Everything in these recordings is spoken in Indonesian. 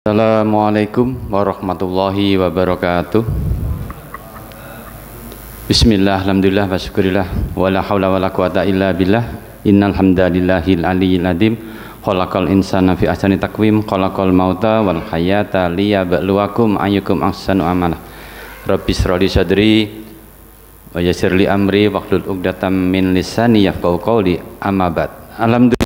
Assalamualaikum warahmatullahi wabarakatuh. Bismillah, alhamdulillah, wa syukurillah, wa la hawla wa la quwata illa billah. Innal hamdalillahil aliyyil adzim. Khalaqal insana fi ahsani taqwim, khalaqal mauta wal hayata liyabluwakum ayyukum ahsanu amala. Rabbi shrah li sadri wa yassir li amri wahlul 'uqdatam min lisani yafqahu qawli. Amma ba'd. Alhamdulillah,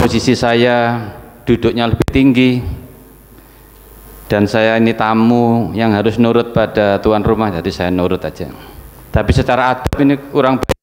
posisi saya duduknya lebih tinggi dan saya ini tamu yang harus nurut pada tuan rumah, jadi saya nurut aja. Tapi secara adab ini kurang baik.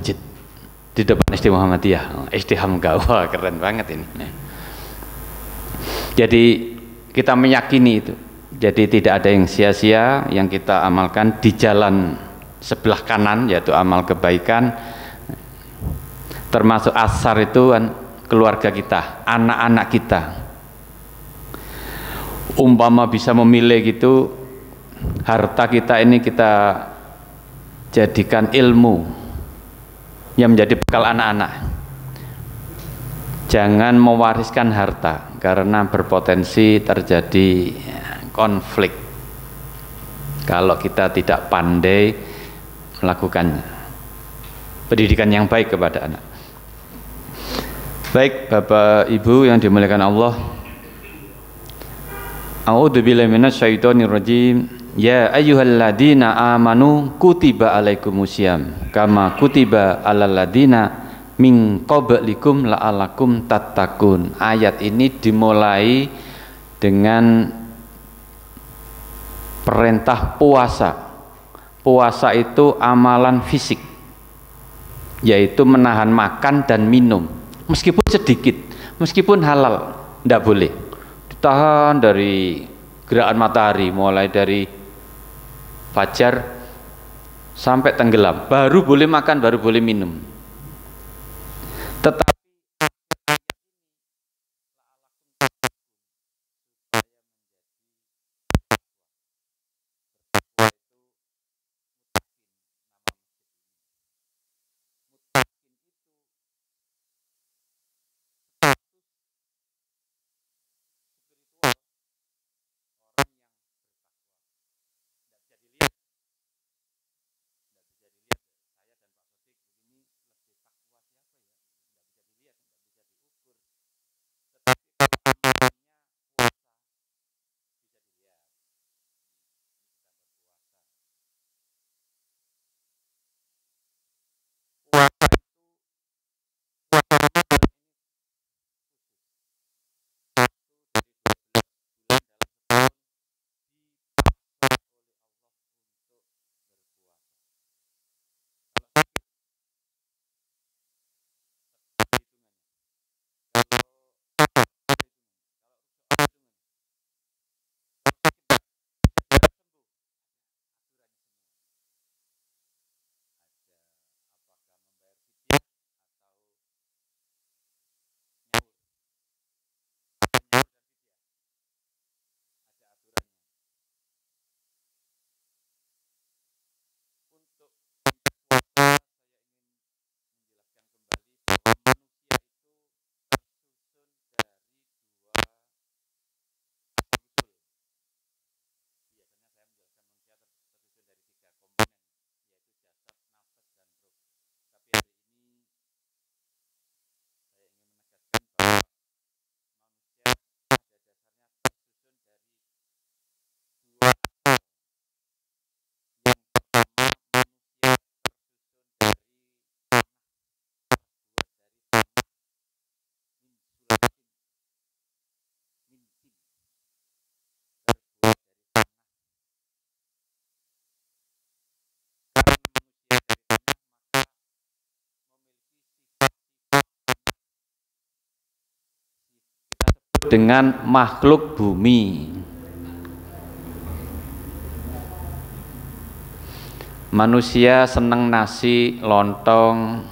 masjid di depan SD Muhammadiyah, SD Hamka. Wah, keren banget ini. Jadi kita meyakini itu. Jadi tidak ada yang sia-sia yang kita amalkan di jalan sebelah kanan, yaitu amal kebaikan. Termasuk asar itu kan keluarga kita, anak-anak kita. Umpama bisa memilih gitu, harta kita ini kita jadikan ilmu yang menjadi bekal anak-anak. Jangan mewariskan harta karena berpotensi terjadi konflik kalau kita tidak pandai melakukan pendidikan yang baik kepada anak. Baik Bapak Ibu yang dimuliakan Allah, a'udzubillahi minasyaitonir rajim. Ya ayyuhalladzina amanu kutiba alaikumusiyam kama kutiba alal ladzina min qablikum la'alakum tattaqun. Ayat ini dimulai dengan perintah puasa. Puasa itu amalan fisik, yaitu menahan makan dan minum, meskipun sedikit, meskipun halal, tidak boleh ditahan dari gerakan matahari, mulai dari fajar sampai tenggelam, baru boleh makan, baru boleh minum. Tetapi dengan makhluk bumi. Manusia senang nasi, lontong,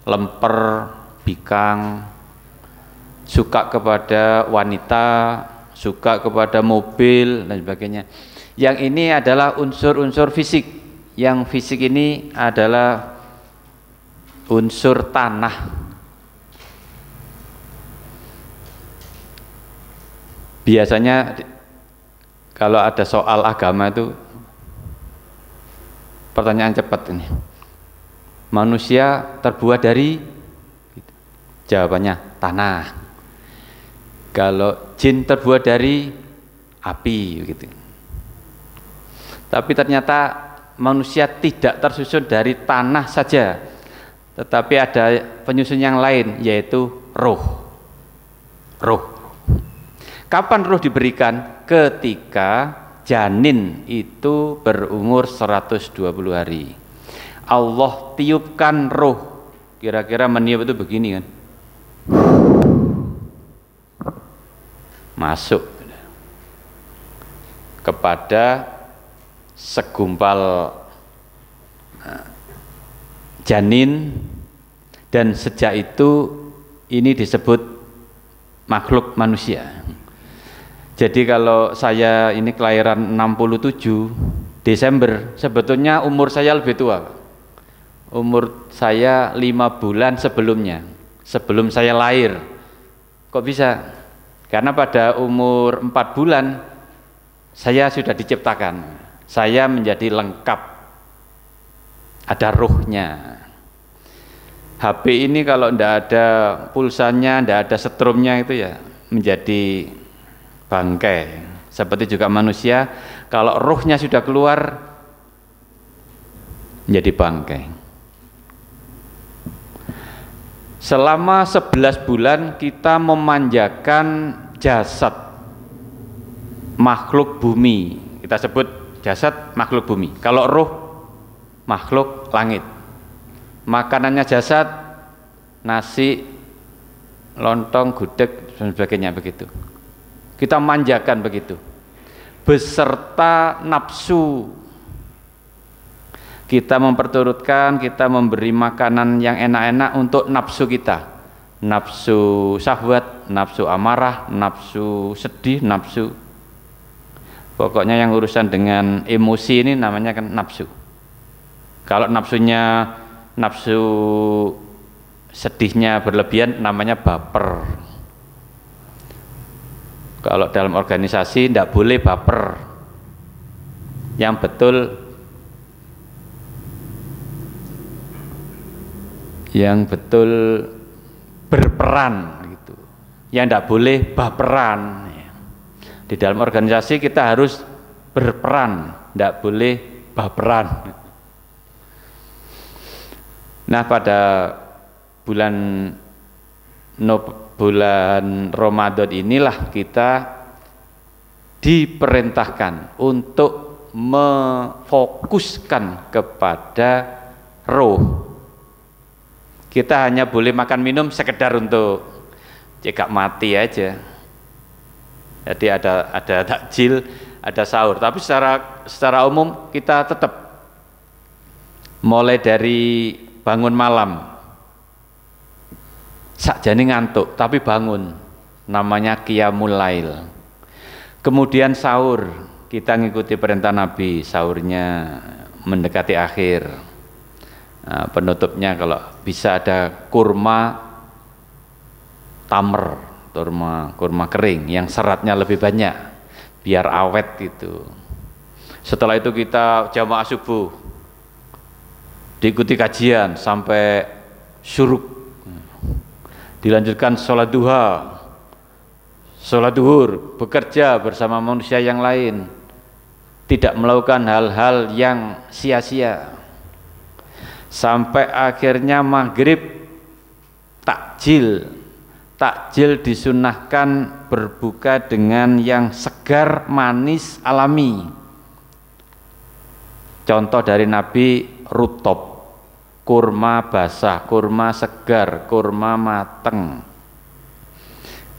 lemper, bikang, suka kepada wanita, suka kepada mobil dan sebagainya. Yang ini adalah unsur-unsur fisik. Yang fisik ini adalah unsur tanah. Biasanya kalau ada soal agama itu pertanyaan cepat ini. Manusia terbuat dari, jawabannya tanah. Kalau jin terbuat dari api gitu. Tapi ternyata manusia tidak tersusun dari tanah saja, tetapi ada penyusun yang lain, yaitu roh. Kapan roh diberikan? Ketika janin itu berumur 120 hari. Allah tiupkan roh, kira-kira meniup itu begini kan, masuk kepada segumpal janin, dan sejak itu ini disebut makhluk manusia. Jadi kalau saya ini kelahiran 67 Desember, sebetulnya umur saya lebih tua. Umur saya 5 bulan sebelumnya, sebelum saya lahir. Kok bisa? Karena pada umur 4 bulan saya sudah diciptakan, saya menjadi lengkap, ada ruhnya. HP ini kalau tidak ada pulsanya, tidak ada setrumnya itu ya menjadi bangkai. Seperti juga manusia, kalau ruhnya sudah keluar menjadi bangkai. Selama 11 bulan kita memanjakan jasad makhluk bumi, kita sebut jasad makhluk bumi. Kalau ruh makhluk langit. Makanannya jasad, nasi, lontong, gudeg dan sebagainya begitu. Kita manjakan begitu. Beserta nafsu. Kita memperturutkan, kita memberi makanan yang enak-enak untuk nafsu kita. Nafsu syahwat, nafsu amarah, nafsu sedih, nafsu. Pokoknya yang urusan dengan emosi ini namanya kan nafsu. Kalau nafsunya, nafsu sedihnya berlebihan namanya baper. Kalau dalam organisasi tidak boleh baper. Yang betul berperan gitu. Yang tidak boleh baperan. Di dalam organisasi kita harus berperan, tidak boleh baperan. Nah, pada bulan Ramadan inilah kita diperintahkan untuk memfokuskan kepada roh. Kita hanya boleh makan minum sekedar untuk cekak mati aja. Jadi ada takjil, ada sahur, tapi secara umum kita tetap mulai dari bangun malam, sakjane ngantuk tapi bangun, namanya qiyamul lail. Kemudian sahur, kita ngikuti perintah Nabi, sahurnya mendekati akhir. Nah, penutupnya kalau bisa ada kurma tamer, kurma kering yang seratnya lebih banyak biar awet gitu. Setelah itu kita jamaah subuh, diikuti kajian sampai syuruk, dilanjutkan sholat duha, sholat duhur, bekerja bersama manusia yang lain, tidak melakukan hal-hal yang sia-sia, sampai akhirnya maghrib takjil. Takjil disunahkan berbuka dengan yang segar, manis, alami. Contoh dari Nabi, rutop, kurma basah, kurma segar, kurma mateng.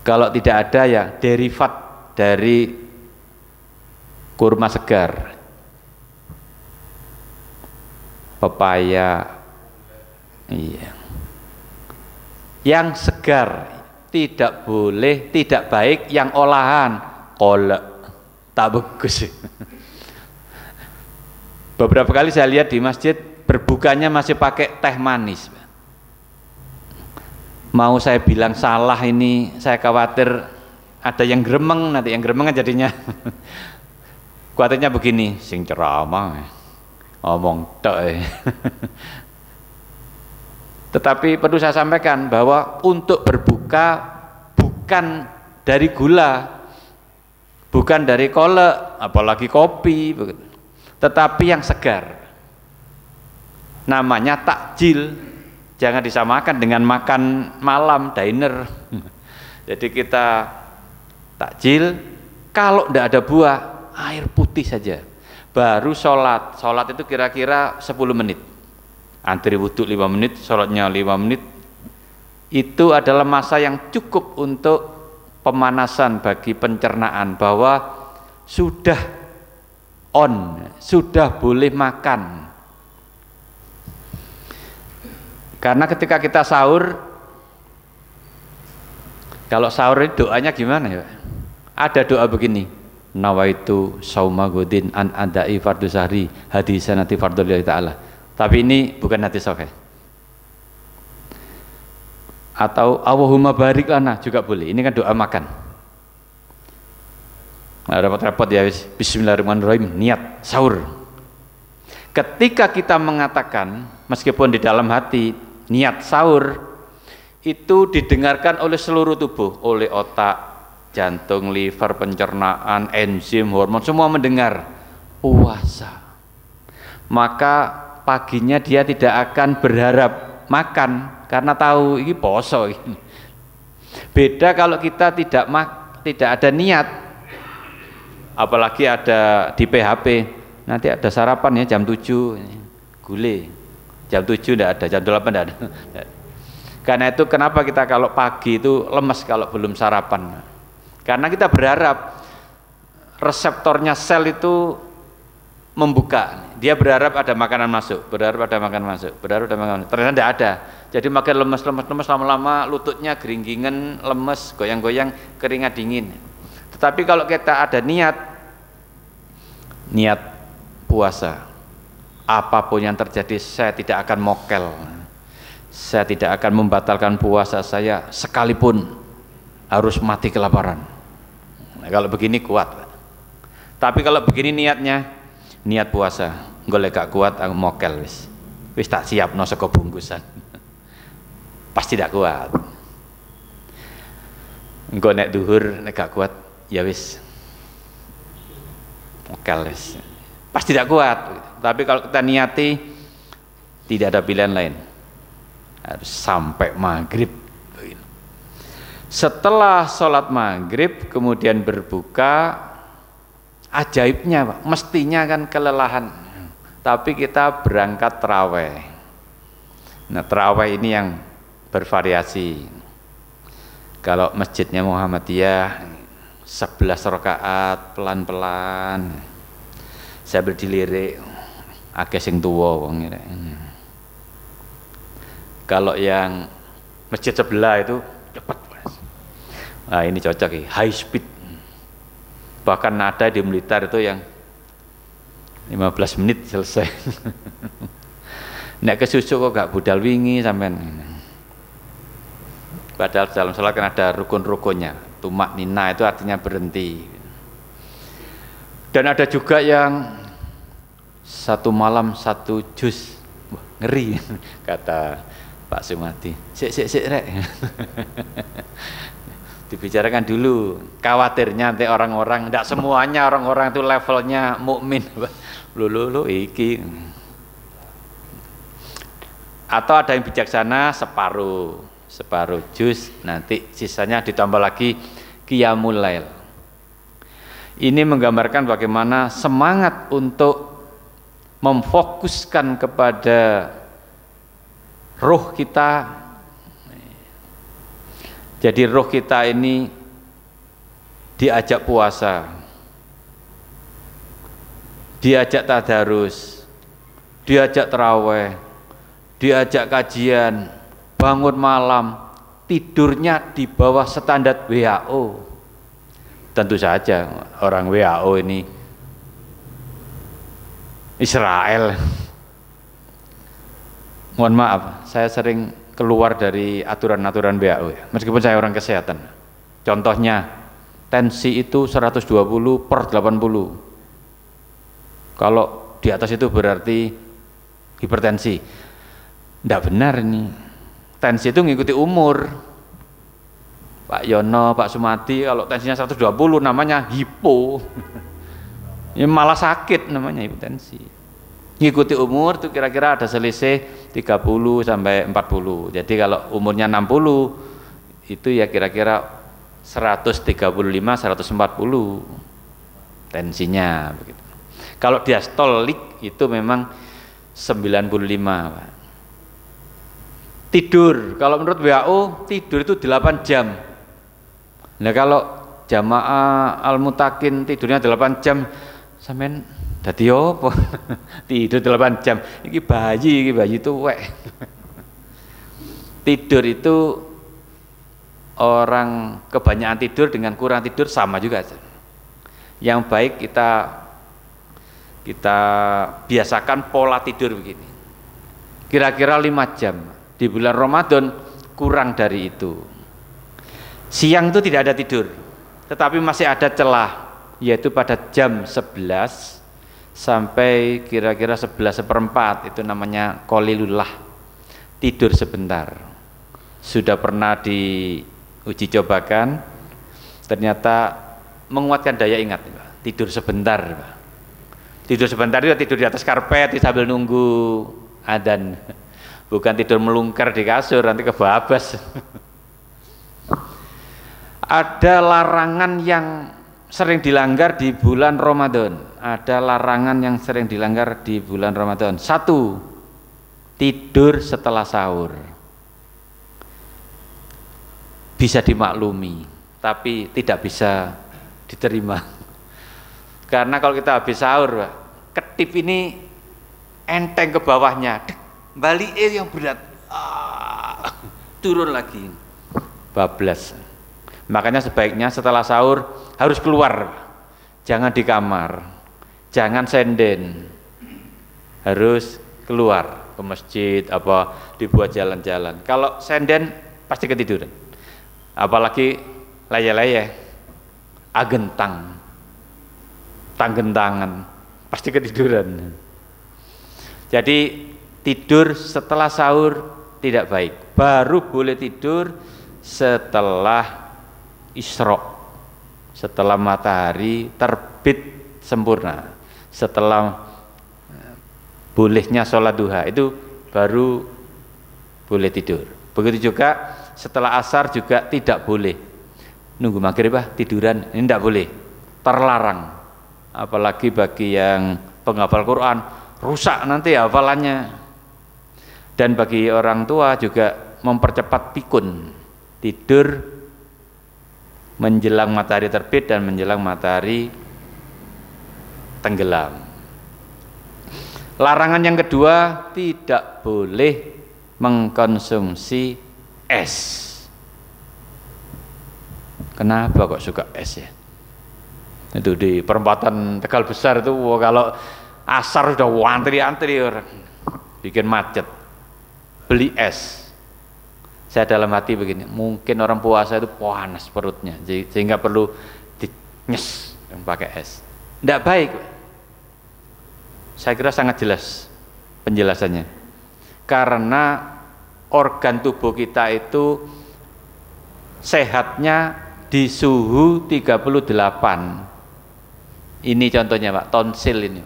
Kalau tidak ada ya derivat dari kurma segar, pepaya, iya, yang segar. Tidak boleh, tidak baik yang olahan, kolak, tak bagus. Beberapa kali saya lihat di masjid berbukanya masih pakai teh manis. Mau saya bilang salah ini, saya khawatir ada yang gremeng, nanti yang gremeng jadinya. Khawatirnya begini, sing ceramah, ngomong tok. Tetapi perlu saya sampaikan bahwa untuk berbuka bukan dari gula, bukan dari kolak, apalagi kopi, tetapi yang segar. Namanya takjil, jangan disamakan dengan makan malam, diner. Jadi kita takjil, kalau tidak ada buah, air putih saja. Baru sholat itu kira-kira 10 menit. antri wudhu 5 menit, sholatnya 5 menit, itu adalah masa yang cukup untuk pemanasan bagi pencernaan, bahwa sudah on, sudah boleh makan. Karena ketika kita sahur, kalau sahur itu doanya gimana ya? Ada doa begini, nawaitu sauma godin an adai fardu sahri hadisanati fardulillahi ta'ala. Tapi ini bukan hadis sahih. Atau Allahumma barik lana juga boleh. Ini kan doa makan. Nah, repot-repot ya, bismillahirrahmanirrahim, niat sahur. Ketika kita mengatakan, meskipun di dalam hati niat sahur, itu didengarkan oleh seluruh tubuh, oleh otak, jantung, liver, pencernaan, enzim, hormon, semua mendengar puasa. Maka paginya dia tidak akan berharap makan, karena tahu ini poso. Beda kalau kita tidak ada niat, apalagi ada di PHP, nanti ada sarapan ya jam 7, gule jam 7 tidak ada, jam 8 tidak ada. Karena itu kenapa kita kalau pagi itu lemes kalau belum sarapan, karena kita berharap reseptornya sel itu membuka, dia berharap ada makanan masuk, berharap ada makanan masuk, berharap ada makanan masuk. Ternyata tidak ada, jadi makin lemes, lama-lama lututnya geringgingan, lemes, goyang-goyang, keringat dingin. Tetapi kalau kita ada niat puasa, apapun yang terjadi saya tidak akan mokel, saya tidak akan membatalkan puasa saya sekalipun harus mati kelaparan. Nah, kalau begini kuat. Tapi kalau begini niatnya, niat puasa, golek gak kuat aku mokel wis tak siap no saka bungkusan. Pasti tidak kuat. Engko nek duhur nek gak kuat ya wis mokel wis. Pasti tidak kuat. Tapi kalau kita niati tidak ada pilihan lain. Harus sampai maghrib. Setelah sholat maghrib kemudian berbuka, ajaibnya Pak, mestinya kan kelelahan, tapi kita berangkat terawih. Nah terawih ini yang bervariasi. Kalau masjidnya Muhammadiyah 11 rakaat pelan-pelan, saya berdilirik akeh sing tuwa wong. Kalau yang masjid sebelah itu cepat. Nah ini cocok ya, high speed. Bahkan ada di Blitar itu yang 15 menit selesai. Nek kesusu kok gak budal wingi sampean. Padahal dalam sholat kan ada rukun-rukunnya. Tumak nina itu artinya berhenti. Dan ada juga yang 1 malam 1 juz. Wah, ngeri kata Pak Sumati. Sik rek. Dibicarakan dulu, khawatirnya nanti orang-orang, tidak semuanya orang-orang itu levelnya mukmin. Lu iki. Atau ada yang bijaksana separuh juz, nanti sisanya ditambah lagi qiyamul lail. Ini menggambarkan bagaimana semangat untuk memfokuskan kepada roh kita. Jadi roh kita ini diajak puasa, diajak tadarus, diajak taraweh, diajak kajian, bangun malam, tidurnya di bawah standar WHO. Tentu saja orang WHO ini Israel. Mohon maaf, saya sering keluar dari aturan-aturan WHO ya, meskipun saya orang kesehatan. Contohnya tensi itu 120/80. Kalau di atas itu berarti hipertensi. Tidak benar ini. Tensi itu mengikuti umur. Pak Yono, Pak Sumati kalau tensinya 120 namanya hipo. Ini malah sakit namanya hipertensi. Ngikuti umur itu kira-kira ada selisih 30 sampai 40. Jadi kalau umurnya 60 itu ya kira-kira 135 140 tensinya begitu. Kalau diastolik itu memang 95, Pak. Tidur, kalau menurut WHO tidur itu 8 jam. Nah kalau jamaah Al-Mutakin tidurnya 8 jam, sampean dadi opo? Tidur 8 jam. Iki bayi tuwek. Tidur itu orang kebanyakan tidur dengan kurang tidur sama juga. Yang baik kita biasakan pola tidur begini. Kira-kira 5 jam. Di bulan Ramadan kurang dari itu. Siang itu tidak ada tidur, tetapi masih ada celah, yaitu pada jam 11 sampai kira-kira 11:15, itu namanya qalilullah, tidur sebentar. Sudah pernah diuji cobakan, ternyata menguatkan daya ingat, tidur sebentar. Tidur sebentar itu tidur di atas karpet sambil nunggu adzan. Bukan tidur melungker di kasur, nanti kebabas. Ada larangan yang sering dilanggar di bulan Ramadan. Ada larangan yang sering dilanggar di bulan Ramadan. 1, tidur setelah sahur. Bisa dimaklumi, tapi tidak bisa diterima. Karena kalau kita habis sahur, ketip ini enteng ke bawahnya, balik yang berat, turun lagi, bablas. Makanya sebaiknya setelah sahur harus keluar, jangan di kamar, jangan senden, harus keluar ke masjid, apa dibuat jalan-jalan. Kalau senden pasti ketiduran, apalagi laya-laya, agentang, tanggentangan, pasti ketiduran. Jadi tidur setelah sahur tidak baik, baru boleh tidur setelah isyraq, setelah matahari terbit sempurna, setelah bolehnya sholat duha, itu baru boleh tidur. Begitu juga setelah asar juga tidak boleh, nunggu maghrib tiduran, ini tidak boleh, terlarang. Apalagi bagi yang penghafal Quran, rusak nanti hafalannya. Dan bagi orang tua juga mempercepat pikun, tidur menjelang matahari terbit dan menjelang matahari tenggelam. Larangan yang kedua, tidak boleh mengkonsumsi es. Kenapa kok suka es ya? Itu di perempatan Tegal Besar itu kalau asar sudah antri-antri orang, bikin macet, beli es. Saya dalam hati begini, mungkin orang puasa itu panas perutnya sehingga perlu dinyes yang pakai es. Tidak baik. Saya kira sangat jelas penjelasannya, karena organ tubuh kita itu sehatnya di suhu 38. Ini contohnya Pak, tonsil ini.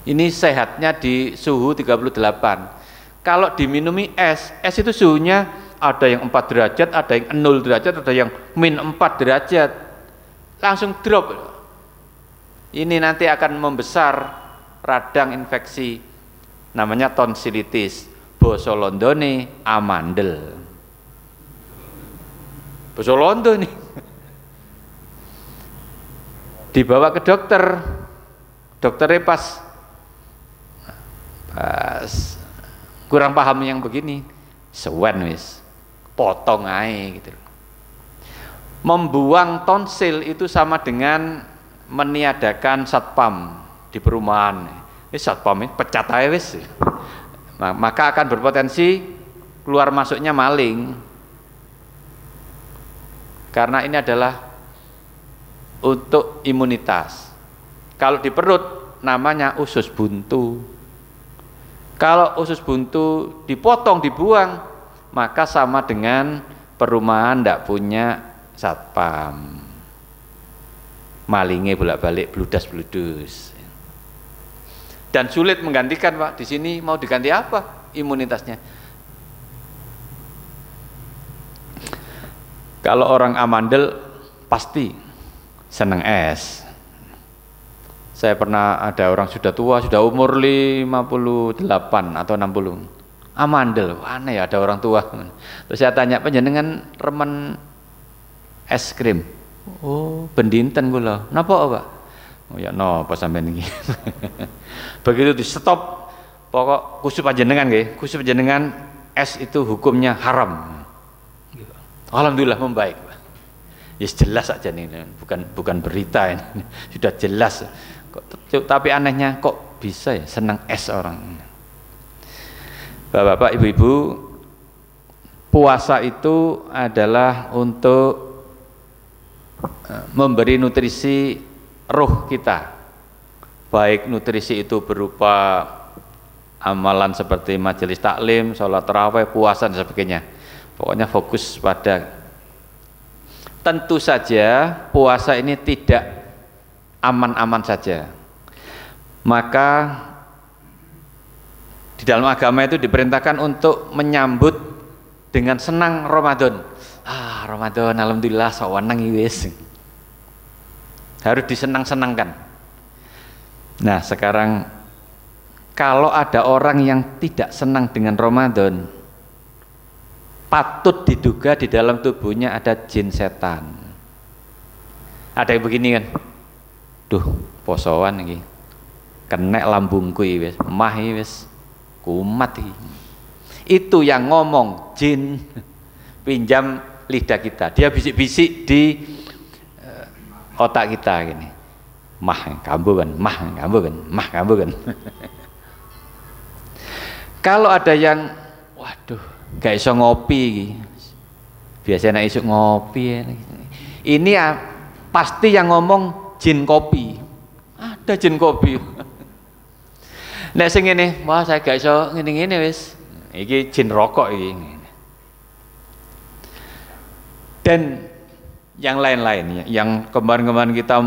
Ini sehatnya di suhu 38. Kalau diminumi es itu suhunya ada yang 4 derajat, ada yang 0 derajat, ada yang -4 derajat. Langsung drop. Ini nanti akan membesar radang infeksi, namanya tonsilitis. Basa Londone amandel. Basa Londo nih. Dibawa ke dokter, dokternya pas kurang paham yang begini, sewen wis, potong aja gitu. Membuang tonsil itu sama dengan meniadakan satpam di perumahan. Ini satpam ini pecat aja wis. Maka akan berpotensi keluar masuknya maling. Karena ini adalah untuk imunitas. Kalau di perut namanya usus buntu. Kalau usus buntu dipotong, dibuang, maka sama dengan perumahan tidak punya satpam. Malingnya bolak-balik, bludas-bludus. Dan sulit menggantikan Pak. Di sini mau diganti apa imunitasnya? Kalau orang amandel pasti seneng es. Saya pernah ada orang sudah tua, sudah umur 58 atau 60, amandel. Aneh ya ada orang tua. Terus saya tanya, panjenengan remen es krim? Oh, bendinten kula. Napa, Pak? Oh ya napa sampean iki. Begitu di stop, pokok kusuk panjenengan nggih, kusuk panjenengan es itu hukumnya haram. Alhamdulillah membaik. Ya jelas saja nih, bukan berita ini. Sudah jelas. Tapi anehnya kok bisa ya senang es orang. Bapak-bapak, ibu-ibu, puasa itu adalah untuk memberi nutrisi ruh kita. Baik nutrisi itu berupa amalan seperti majelis taklim, sholat tarawih, puasa dan sebagainya. Pokoknya fokus pada. Tentu saja puasa ini tidak aman-aman saja. Maka di dalam agama itu diperintahkan untuk menyambut dengan senang Ramadan. Ramadan alhamdulillah sawanang wis. Harus disenang-senangkan. Nah, sekarang kalau ada orang yang tidak senang dengan Ramadan, patut diduga di dalam tubuhnya ada jin setan. Ada yang begini kan, duh posoan iki, kena lambungku wis, mah wis, kumat iki. Itu yang ngomong jin, pinjam lidah kita, dia bisik-bisik di otak kita gini, mah kambuh kan, mah kambuh kan, mah kambuh kan. Kalau ada yang, waduh, gak iso ngopi, biasanya isuk ngopi. Ini pasti yang ngomong jin kopi. Ada jin kopi. Nek sing ngene, wah saya gak iso ngene-ngene wis. Iki jin rokok iki. Dan yang lain-lainnya, yang kemarin-kemarin kita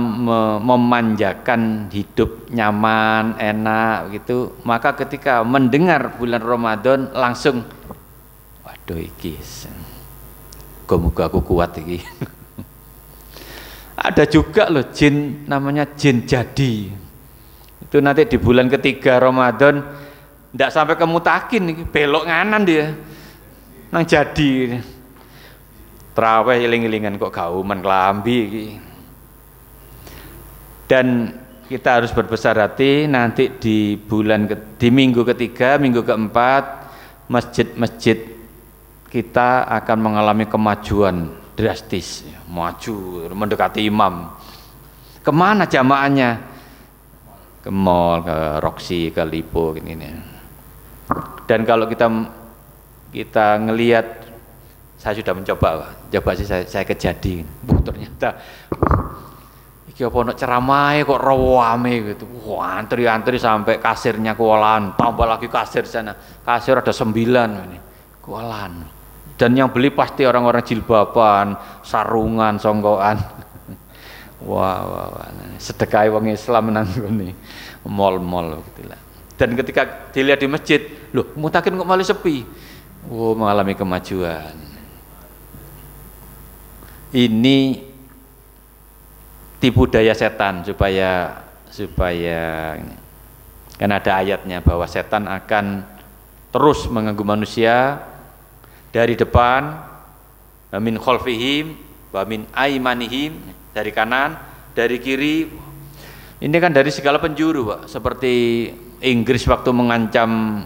memanjakan hidup nyaman, enak gitu, maka ketika mendengar bulan Ramadan langsung waduh iki muga aku kuat iki. Ada juga loh jin namanya jin jadi. Itu nanti di bulan ketiga Ramadan ndak sampai ke mutakin iki, belok nganan dia. Nang jadi. Traweh iling-ilingan kok gauman kelambi iki. Dan kita harus berbesar hati nanti di minggu ketiga, minggu keempat masjid-masjid kita akan mengalami kemajuan drastis, maju mendekati imam. Kemana jamaahnya? Ke mall, ke Roxy, ke Lipo ini. Dan kalau kita ngelihat, saya sudah mencoba sih saya kejadi. Ternyata iki apa ono ceramah kok rame gitu. Wah, antri sampai kasirnya kualan, tambah lagi kasir sana. Kasir ada 9 ini. Kualan. Dan yang beli pasti orang-orang jilbaban, sarungan, songgokan. Wah. Sedekah wong Islam nang ngene. Mall-mall gitu lah. Dan ketika dilihat di masjid, loh, mutakin kok malah sepi. Mengalami kemajuan. Ini tipu daya setan supaya kan ada ayatnya bahwa setan akan terus mengganggu manusia dari depan, min khalfihim wa min aimanihim, dari kanan, dari kiri. Ini kan dari segala penjuru, Pak. Seperti Inggris waktu mengancam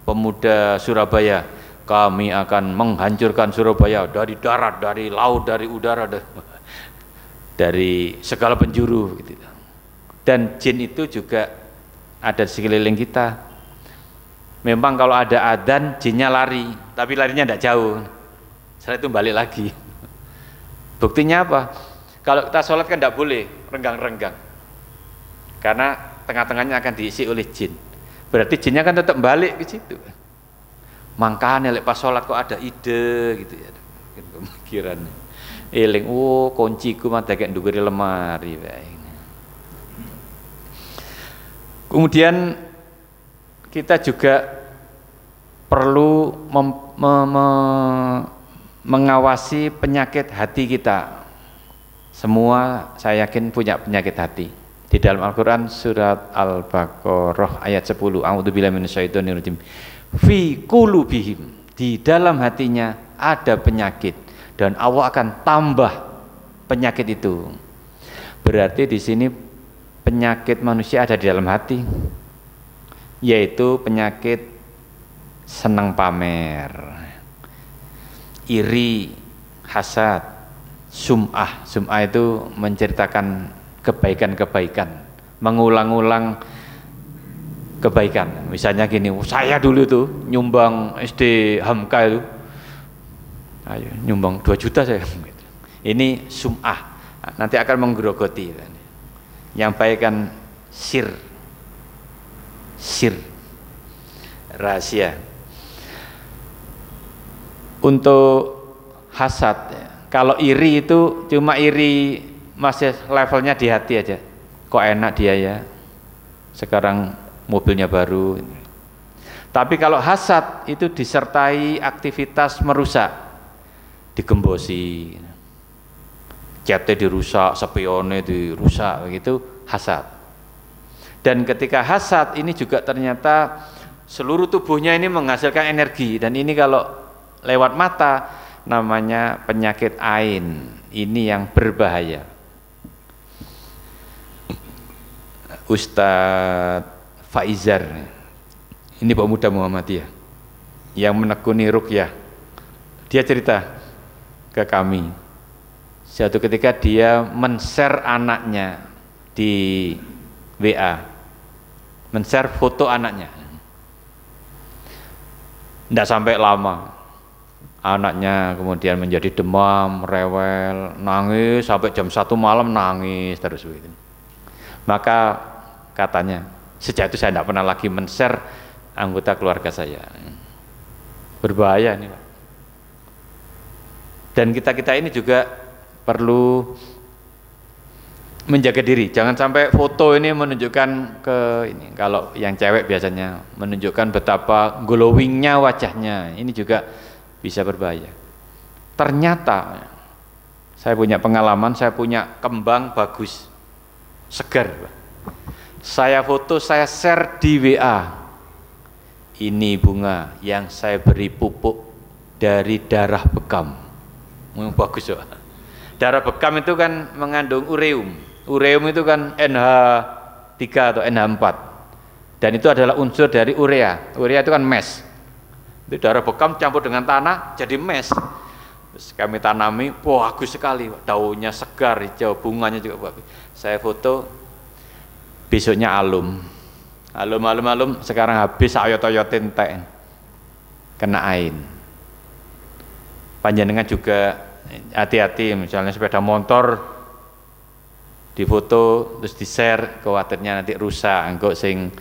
pemuda Surabaya, kami akan menghancurkan Surabaya dari darat, dari laut, dari udara, dari segala penjuru gitu. Dan jin itu juga ada di sekeliling kita. Memang kalau ada adzan jinnya lari, tapi larinya tidak jauh. Setelah itu balik lagi. Buktinya apa? Kalau kita sholat kan tidak boleh renggang-renggang, karena tengah-tengahnya akan diisi oleh jin. Berarti jinnya kan tetap balik ke situ. Makanya lek pas sholat kok ada ide gitu ya, pemikiran eling, kunciku mah kayak ndukuri lemari. Kemudian kita juga perlu mengawasi penyakit hati kita. Semua saya yakin punya penyakit hati. Di dalam Al-Quran surat Al-Baqarah ayat 10, a'udzubillahi minasyaitonirrajim. fi qulubihim, di dalam hatinya ada penyakit dan Allah akan tambah penyakit itu. Berarti di sini penyakit manusia ada di dalam hati, yaitu penyakit senang pamer, iri, hasad, sum'ah. Sum'ah itu menceritakan kebaikan-kebaikan, mengulang-ulang kebaikan. Misalnya gini, saya dulu tuh nyumbang SD Hamka itu, ayo nyumbang 2 juta saya. Ini sum'ah, nanti akan menggerogoti. Yang baik kan sir, rahasia. Untuk hasad, kalau iri itu cuma iri masih levelnya di hati aja. Kok enak dia ya, sekarang mobilnya baru. Tapi kalau hasad itu disertai aktivitas merusak, digembosi, chatnya dirusak, spione dirusak, begitu hasad. Dan ketika hasad ini juga ternyata seluruh tubuhnya ini menghasilkan energi, dan ini kalau lewat mata namanya penyakit ain. Ini yang berbahaya. Ustadz Faizar, ini pemuda Muhammadiyah yang menekuni ruqyah, dia cerita ke kami, suatu ketika dia men-share anaknya di WA, men-share foto anaknya. Tidak sampai lama, anaknya kemudian menjadi demam, rewel, nangis sampai jam 1 malam, nangis terus begitu. Maka katanya, sejak itu saya tidak pernah lagi men-share anggota keluarga saya. Berbahaya ini, Pak. Dan kita ini juga perlu menjaga diri, jangan sampai foto ini menunjukkan ke ini. Kalau yang cewek biasanya menunjukkan betapa glowingnya wajahnya, ini juga bisa berbahaya. Ternyata saya punya pengalaman, saya punya kembang bagus, segar, saya foto, saya share di WA. Ini bunga yang saya beri pupuk dari darah bekam. Bagus, Pak. Darah bekam itu kan mengandung ureum. Ureum itu kan NH3 atau NH4, dan itu adalah unsur dari urea. Urea itu kan mes. Itu darah bekam campur dengan tanah jadi mes. Terus kami tanami, wah bagus sekali, daunnya segar, hijau, bunganya juga bagus. Saya foto, besoknya alum, sekarang habis ayot-ayotin teh, kena ain. Panjenengan juga hati-hati, misalnya sepeda motor difoto terus di-share, khawatirnya nanti rusak, engko sing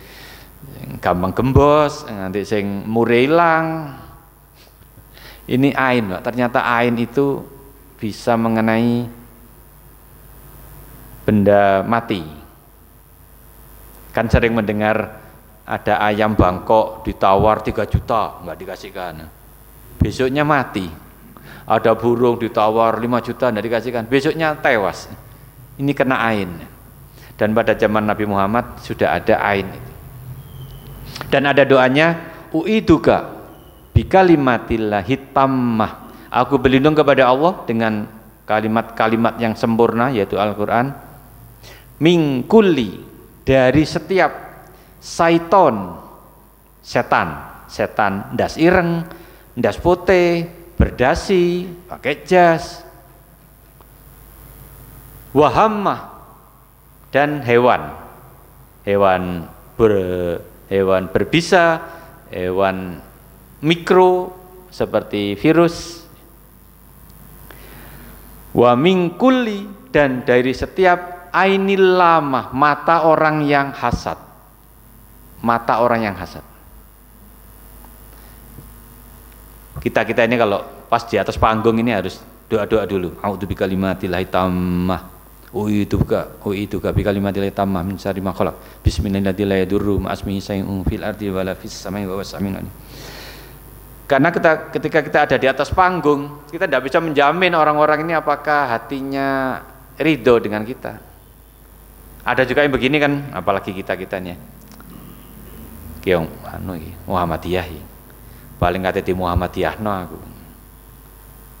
gampang gembos, nanti sing mure ilang. Ini ain, Pak. Ternyata ain itu bisa mengenai benda mati. Kan sering mendengar ada ayam Bangkok ditawar 3 juta, enggak dikasihkan, besoknya mati. Ada burung ditawar 5 juta, enggak dikasihkan, besoknya tewas. Ini kena ain. Dan pada zaman Nabi Muhammad sudah ada ain itu. Dan ada doanya, u'iduka bikalimatillahi tammah. Aku berlindung kepada Allah dengan kalimat-kalimat yang sempurna, yaitu Al-Quran. Min kulli, dari setiap syaiton, setan ndas ireng, ndas putih, berdasi, pakai jas, wahammah, dan hewan berbisa, hewan mikro seperti virus, wa min kulli, dan dari setiap ainil lamah, mata orang yang hasad. Kita ini kalau pas di atas panggung ini harus doa-doa dulu. A'udzubika kalimatillahi tammah, u'iduka bikalimatillahi tammah min syarri ma khalaq, bismillahirrahmanirrahim, la yadurru ma'asmihi syai'un fil ardi wala fis samai wa huwas samiul alim. Karena ketika kita ada di atas panggung, kita tidak bisa menjamin orang-orang ini apakah hatinya ridho dengan kita. Ada juga yang begini kan, apalagi kita-kitanya Kiong Muhammadiyah, paling kate di Muhammadiyahno aku.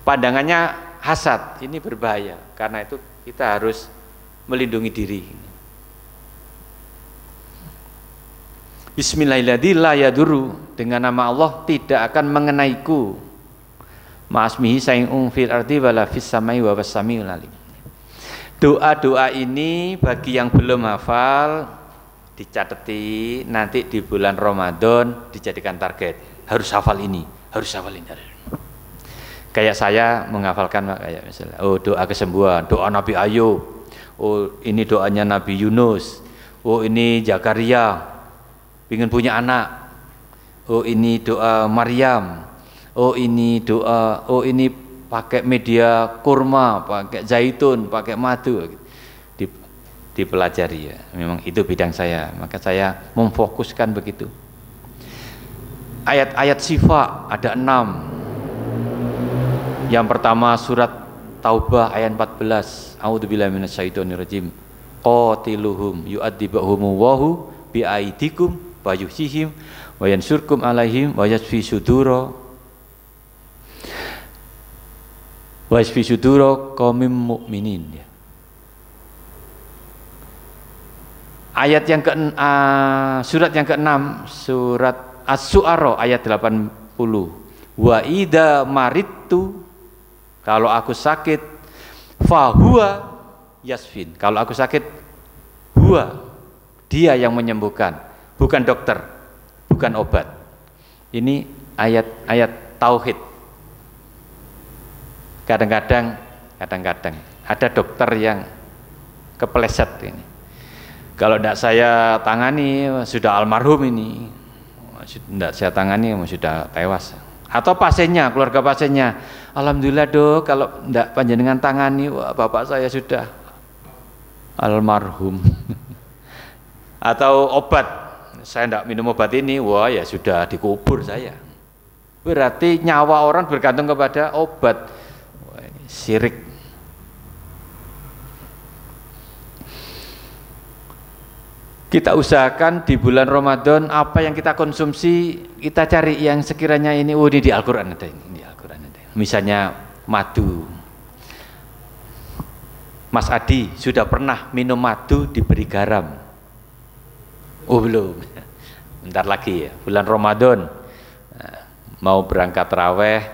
Pandangannya hasad, ini berbahaya. Karena itu kita harus melindungi diri. Bismillahirrahmanirrahim, dengan nama Allah tidak akan mengenaiku. Ma'asmihi say'un fil ardi wala fis samai wa was samiul alim. Doa-doa ini bagi yang belum hafal dicatati, nanti di bulan Ramadan dijadikan target. Harus hafal ini, harus hafal ini. Kayak saya menghafalkan kayak misalnya, oh doa kesembuhan, doa Nabi Ayub. Oh ini doanya Nabi Yunus. Oh ini Zakaria ingin punya anak. Oh ini doa Maryam. Oh ini doa, oh ini pakai media kurma, pakai zaitun, pakai madu. Dipelajari ya. Memang itu bidang saya, maka saya memfokuskan begitu. Ayat-ayat syifa ada 6. Yang pertama surat Taubah ayat 14. A'udzubillahi minasyaitonirrajim. Qatiluhum yu'adzibahumullahu bi'aidikum wa yuhsihim wa yansurkum alaihim wa yasfi sudura qaumim mu'minin. Ayat yang surat yang ke-6 surat As-Su'ara ayat 80. Wa idza maridtu, kalau aku sakit, fahuwa yasfin, kalau aku sakit, huwa, dia yang menyembuhkan, bukan dokter, bukan obat. Ini ayat-ayat tauhid. Kadang-kadang ada dokter yang kepleset ini. Kalau tidak saya tangani sudah almarhum ini, tidak saya tangani sudah tewas. Atau pasiennya, keluarga pasiennya, alhamdulillah dok, kalau tidak panjenengan tangani, wah, bapak saya sudah almarhum. Atau obat, saya tidak minum obat ini, wah ya sudah dikubur saya. Berarti nyawa orang bergantung kepada obat. Wah, ini syirik. Kita usahakan di bulan Ramadan apa yang kita konsumsi, kita cari yang sekiranya ini, oh ini di Al-Quran ada ini, di Al-Quran ada. Misalnya madu. Mas Adi sudah pernah minum madu diberi garam? Oh belum. Bentar lagi ya, bulan Ramadan. Mau berangkat raweh,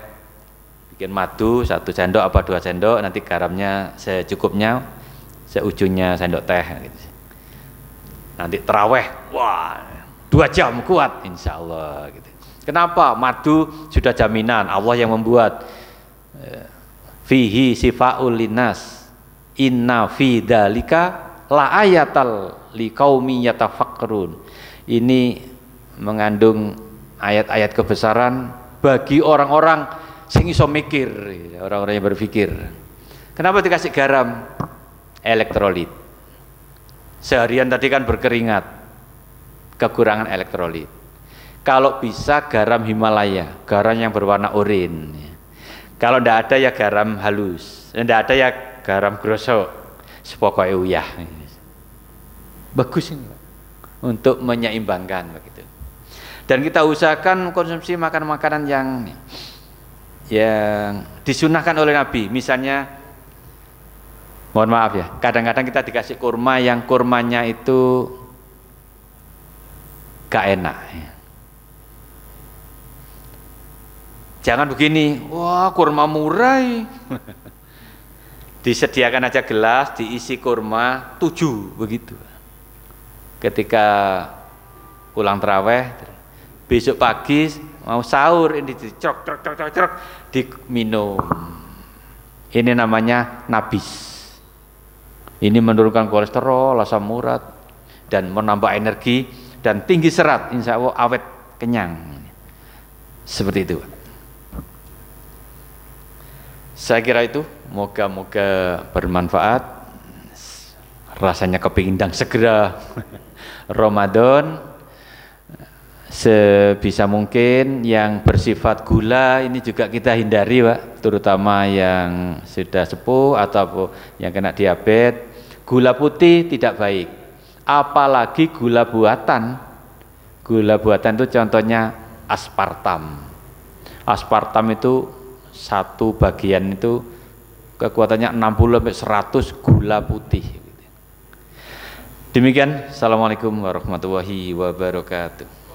bikin madu 1 sendok apa 2 sendok, nanti garamnya secukupnya, seujungnya sendok teh gitu. Nanti teraweh, wah 2 jam kuat insya Allah gitu. Kenapa? Madu sudah jaminan, Allah yang membuat. Fihi sifaul linnas, inna fi dzalika la ayatal liqaumi yatafakkarun. Ini mengandung ayat-ayat kebesaran bagi orang-orang sing iso mikir, orang-orang yang berpikir. Kenapa dikasih garam? Elektrolit. Seharian tadi kan berkeringat, kekurangan elektrolit. Kalau bisa garam Himalaya, garam yang berwarna oranye. Kalau tidak ada ya garam halus, tidak ada ya garam grosok, sepokoknya uyah. Bagus ini Pak, untuk menyeimbangkan begitu. Dan kita usahakan konsumsi makanan-makanan yang disunahkan oleh Nabi. Misalnya, mohon maaf ya, kadang-kadang kita dikasih kurma yang kurmanya itu gak enak. Jangan begini, wah kurma murah. Disediakan aja gelas, diisi kurma 7 begitu. Ketika pulang terawih, besok pagi mau sahur ini dicrok diminum. Ini namanya nabis. Ini menurunkan kolesterol, asam urat, dan menambah energi dan tinggi serat, insya Allah awet kenyang. Seperti itu. Saya kira itu, moga-moga bermanfaat. Rasanya kepingin segera Ramadan. Sebisa mungkin yang bersifat gula ini juga kita hindari Pak, terutama yang sudah sepuh atau yang kena diabetes. Gula putih tidak baik, apalagi gula buatan. Gula buatan itu contohnya aspartam. Aspartam itu satu bagian itu kekuatannya 60 sampai 100 gula putih. Demikian, assalamualaikum warahmatullahi wabarakatuh.